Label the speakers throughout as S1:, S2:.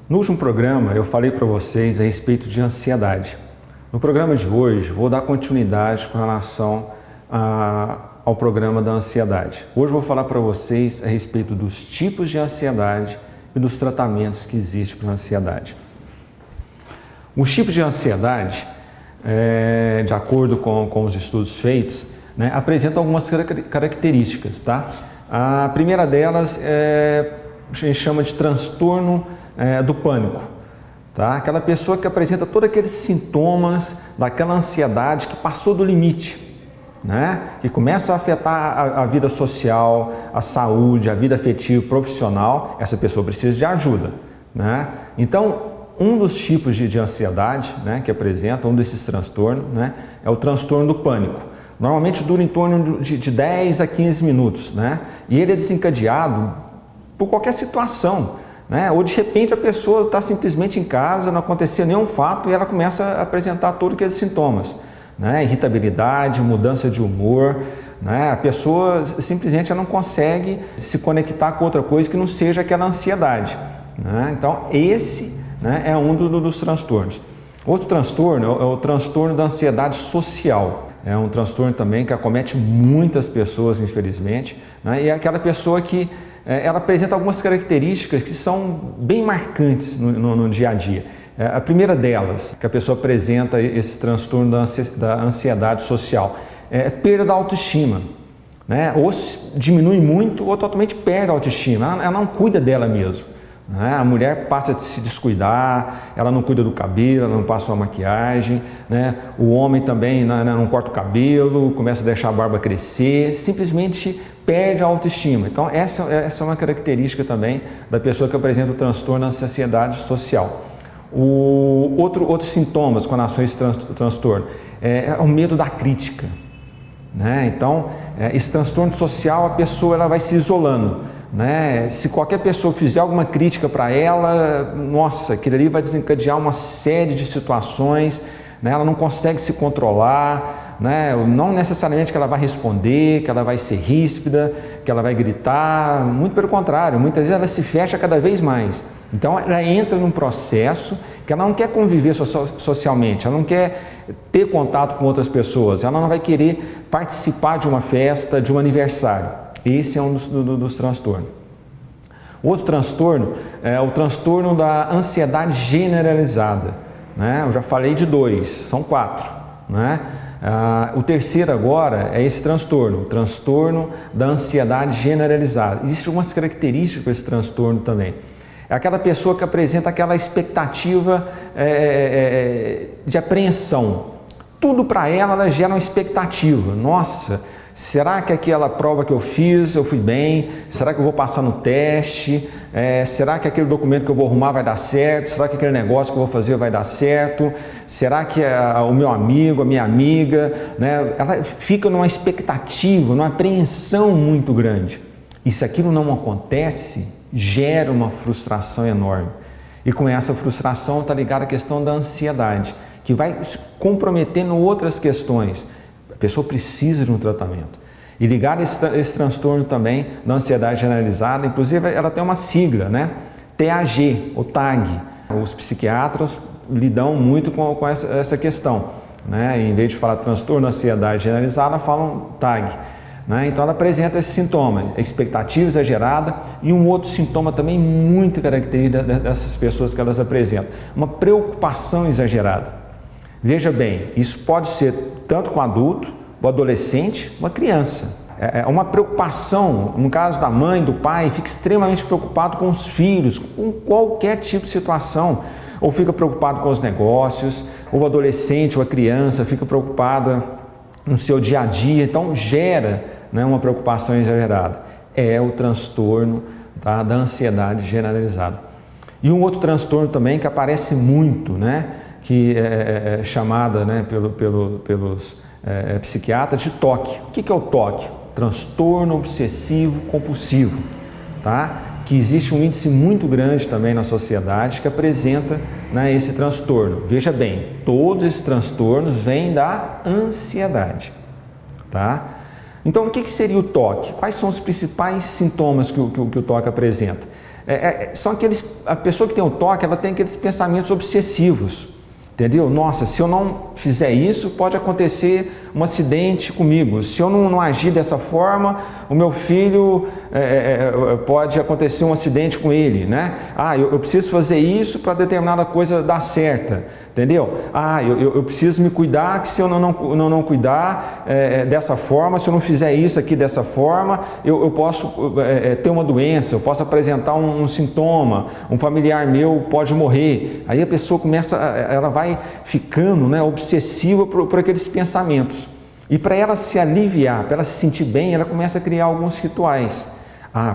S1: No último programa eu falei para vocês a respeito de ansiedade. No programa de hoje vou dar continuidade com relação ao programa da ansiedade. Hoje vou falar para vocês a respeito dos tipos de ansiedade e dos tratamentos que existem para a ansiedade. Os tipos de ansiedade, de acordo com os estudos feitos, apresentam algumas características, tá? A primeira delas a gente chama de transtorno do pânico, tá? Aquela pessoa que apresenta todos aqueles sintomas daquela ansiedade que passou do limite, que começa a afetar a vida social, a saúde, a vida afetiva, profissional. Essa pessoa precisa de ajuda, Então, um dos tipos de ansiedade que apresenta, um desses transtornos, é o transtorno do pânico. Normalmente dura em torno de 10 a 15 minutos, E ele é desencadeado por qualquer situação, ou de repente a pessoa está simplesmente em casa, não acontecia nenhum fato e ela começa a apresentar todos aqueles sintomas, irritabilidade, mudança de humor, a pessoa simplesmente não consegue se conectar com outra coisa que não seja aquela ansiedade, Então esse é um dos transtornos. Outro transtorno é o transtorno da ansiedade social. É um transtorno também que acomete muitas pessoas, infelizmente, e é aquela pessoa que ela apresenta algumas características que são bem marcantes no dia a dia. A primeira delas, que a pessoa apresenta esse transtorno da ansiedade social, é perda da autoestima. Ou diminui muito ou totalmente perde a autoestima, ela não cuida dela mesmo. A mulher passa a se descuidar, ela não cuida do cabelo, ela não passa uma maquiagem, O homem também não corta o cabelo, começa a deixar a barba crescer, simplesmente perde a autoestima. Então essa é uma característica também da pessoa que apresenta o transtorno da ansiedade social. Outros sintomas com relação a esse transtorno é o medo da crítica. Então esse transtorno social, a pessoa ela vai se isolando. Se qualquer pessoa fizer alguma crítica para ela, nossa, aquilo ali vai desencadear uma série de situações, ela não consegue se controlar, não necessariamente que ela vai responder, que ela vai ser ríspida, que ela vai gritar, muito pelo contrário, muitas vezes ela se fecha cada vez mais. Então ela entra num processo que ela não quer conviver socialmente, ela não quer ter contato com outras pessoas, ela não vai querer participar de uma festa, de um aniversário. Esse é um dos transtornos. Outro transtorno é o transtorno da ansiedade generalizada. Eu já falei de 2, são 4. O terceiro agora é esse transtorno, o transtorno da ansiedade generalizada. Existem algumas características para esse transtorno também. É aquela pessoa que apresenta aquela expectativa de apreensão. Tudo para ela gera uma expectativa. Nossa, será que aquela prova que eu fiz, eu fui bem? Será que eu vou passar no teste? Será que aquele documento que eu vou arrumar vai dar certo? Será que aquele negócio que eu vou fazer vai dar certo? Será que o meu amigo, a minha amiga, ela fica numa expectativa, numa apreensão muito grande. E se aquilo não acontece, gera uma frustração enorme. E com essa frustração está ligada a questão da ansiedade, que vai se comprometendo outras questões. A pessoa precisa de um tratamento. E ligado a esse transtorno também da ansiedade generalizada, inclusive ela tem uma sigla, TAG, ou TAG. Os psiquiatras lidam muito com essa questão. Em vez de falar transtorno da ansiedade generalizada, falam TAG. Então ela apresenta esse sintoma, expectativa exagerada, e um outro sintoma também muito característico dessas pessoas que elas apresentam, uma preocupação exagerada. Veja bem, isso pode ser tanto com adulto, o adolescente, uma criança. É uma preocupação, no caso da mãe, do pai, fica extremamente preocupado com os filhos, com qualquer tipo de situação, ou fica preocupado com os negócios, ou o adolescente ou a criança fica preocupada no seu dia a dia, então gera uma preocupação exagerada. É o transtorno da ansiedade generalizada. E um outro transtorno também que aparece muito, que é chamada pelos psiquiatras de TOC. O que é o TOC? Transtorno obsessivo compulsivo, que existe um índice muito grande também na sociedade que apresenta esse transtorno. Veja bem, todos esses transtornos vêm da ansiedade, Então, o que seria o TOC? Quais são os principais sintomas que o TOC apresenta? São a pessoa que tem o toque, ela tem aqueles pensamentos obsessivos, entendeu? Nossa, se eu não fizer isso, pode acontecer um acidente comigo. Se eu não agir dessa forma, o meu filho pode acontecer um acidente com ele, né? Eu preciso fazer isso para determinada coisa dar certa, entendeu? Eu preciso me cuidar, que se eu não cuidar dessa forma, se eu não fizer isso aqui dessa forma, eu posso ter uma doença, eu posso apresentar um sintoma, um familiar meu pode morrer. Aí a pessoa ela vai ficando, né, obsessiva por aqueles pensamentos. E para ela se aliviar, para ela se sentir bem, ela começa a criar alguns rituais.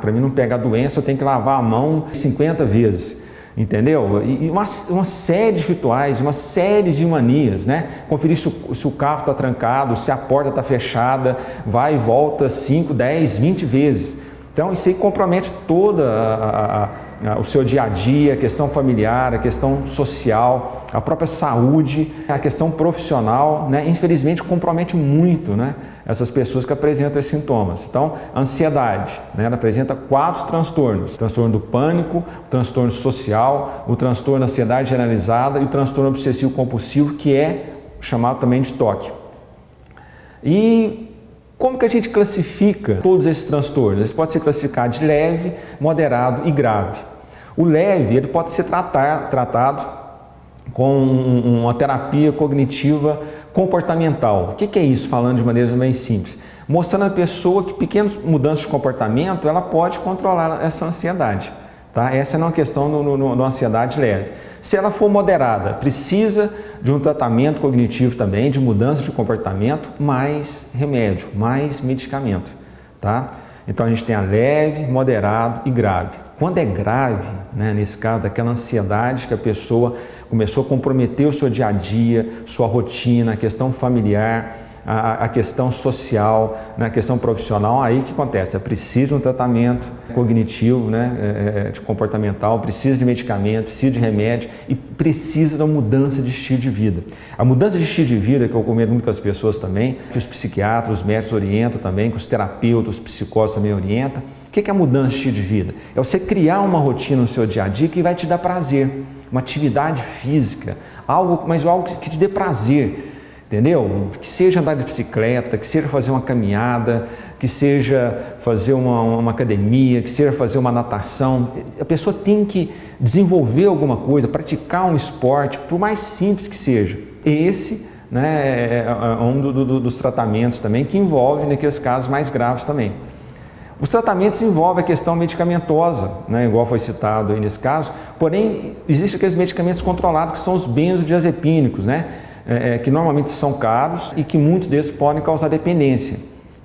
S1: Para mim não pegar doença, eu tenho que lavar a mão 50 vezes, entendeu? E uma série de rituais, uma série de manias, né? Conferir se o carro está trancado, se a porta está fechada, vai e volta 5, 10, 20 vezes. Então isso aí compromete toda o seu dia a dia, a questão familiar, a questão social, a própria saúde, a questão profissional, né? Infelizmente compromete muito, né, essas pessoas que apresentam esses sintomas. Então, a ansiedade, né, ela apresenta 4 transtornos: o transtorno do pânico, o transtorno social, o transtorno da ansiedade generalizada e o transtorno obsessivo compulsivo, que é chamado também de TOC. E como que a gente classifica todos esses transtornos? Eles podem ser classificados de leve, moderado e grave. O leve, ele pode ser tratado com uma terapia cognitiva comportamental. O que é isso, falando de maneira bem simples? Mostrando à pessoa que pequenas mudanças de comportamento, ela pode controlar essa ansiedade. Tá? Essa não é uma questão da ansiedade leve. Se ela for moderada, precisa de um tratamento cognitivo também, de mudança de comportamento, mais remédio, mais medicamento. Tá? Então a gente tem a leve, moderado e grave. Quando é grave, né, nesse caso, daquela ansiedade que a pessoa começou a comprometer o seu dia a dia, sua rotina, a questão familiar, a questão social, né, a questão profissional, aí o que acontece? Precisa de um tratamento cognitivo, né, de comportamental, precisa de medicamento, precisa de remédio e precisa da mudança de estilo de vida. A mudança de estilo de vida, que eu comento muito com as pessoas também, que os psiquiatras, os médicos orientam também, que os terapeutas, os psicólogos também orientam. O que é a mudança de estilo de vida? É você criar uma rotina no seu dia a dia que vai te dar prazer, uma atividade física, algo que te dê prazer. Entendeu? Que seja andar de bicicleta, que seja fazer uma caminhada, que seja fazer uma academia, que seja fazer uma natação. A pessoa tem que desenvolver alguma coisa, praticar um esporte, por mais simples que seja. Esse, né, é um dos tratamentos também que envolve naqueles casos mais graves também. Os tratamentos envolvem a questão medicamentosa, né, igual foi citado aí nesse caso, porém existem aqueles medicamentos controlados que são os benzodiazepínicos, né? Que normalmente são caros e que muitos deles podem causar dependência.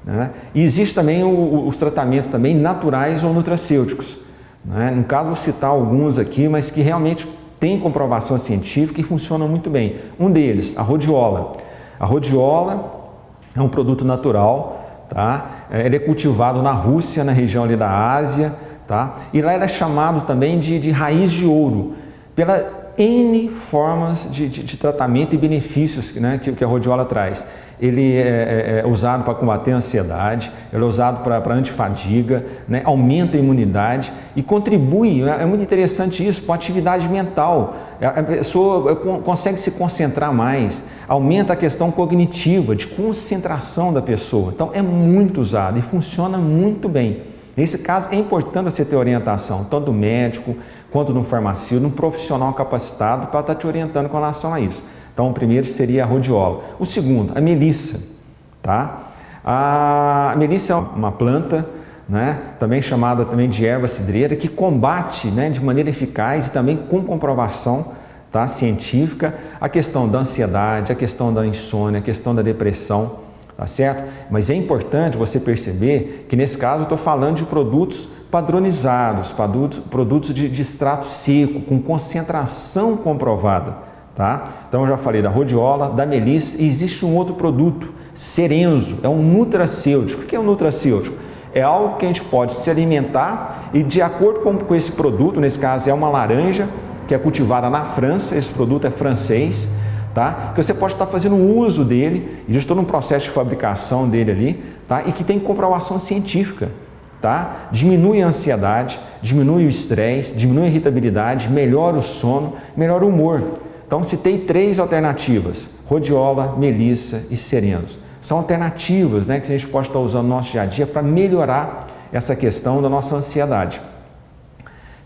S1: Né? E existe também os tratamentos também naturais ou nutracêuticos. Né? No caso, vou citar alguns aqui, mas que realmente têm comprovação científica e funcionam muito bem. Um deles, a rhodiola. A rhodiola é um produto natural, tá? Ele é cultivado na Rússia, na região ali da Ásia, tá? E lá ele é chamado também de raiz de ouro, pela N formas de tratamento e benefícios, né, que a rhodiola traz. Ele é usado para combater a ansiedade, ele é usado para antifadiga, né, aumenta a imunidade e contribui, é muito interessante isso, para a atividade mental. A pessoa consegue se concentrar mais, aumenta a questão cognitiva, de concentração da pessoa. Então é muito usado e funciona muito bem. Nesse caso é importante você ter orientação, tanto do médico, quanto de um farmacêutico, de um profissional capacitado para estar te orientando com relação a isso. Então, o primeiro seria a rhodiola. O segundo, a melissa. Tá? A melissa é uma planta, né, também chamada também de erva cidreira, que combate, né, de maneira eficaz e também com comprovação, tá, científica, a questão da ansiedade, a questão da insônia, a questão da depressão, tá certo? Mas é importante você perceber que nesse caso eu estou falando de produtos padronizados, produtos de extrato seco, com concentração comprovada, tá? Então eu já falei da rhodiola, da melissa e existe um outro produto, serenzo, é um nutracêutico. O que é um nutracêutico? É algo que a gente pode se alimentar e de acordo com esse produto, nesse caso é uma laranja, que é cultivada na França, esse produto é francês, tá? Que você pode estar fazendo uso dele, existe todo um processo de fabricação dele ali, tá? E que tem comprovação científica. tá? Diminui a ansiedade, diminui o estresse, diminui a irritabilidade, melhora o sono, melhora o humor. Então, citei 3 alternativas: rhodiola, melissa e serenos. São alternativas, né, que a gente pode estar usando no nosso dia a dia para melhorar essa questão da nossa ansiedade.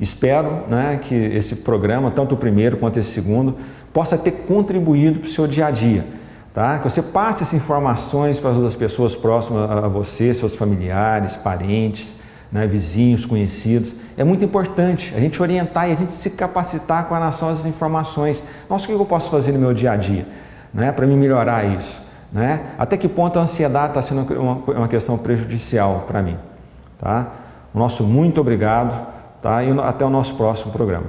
S1: Espero, né, que esse programa, tanto o primeiro quanto esse segundo, possa ter contribuído para o seu dia a dia. Tá? Que você passe essas informações para as outras pessoas próximas a você, seus familiares, parentes, né, vizinhos, conhecidos. É muito importante a gente orientar e a gente se capacitar com relação a essas informações. Nossa, o que eu posso fazer no meu dia a dia, né, para me melhorar isso? Né? Até que ponto a ansiedade está sendo uma questão prejudicial para mim? Tá? O nosso muito obrigado, tá? E até o nosso próximo programa.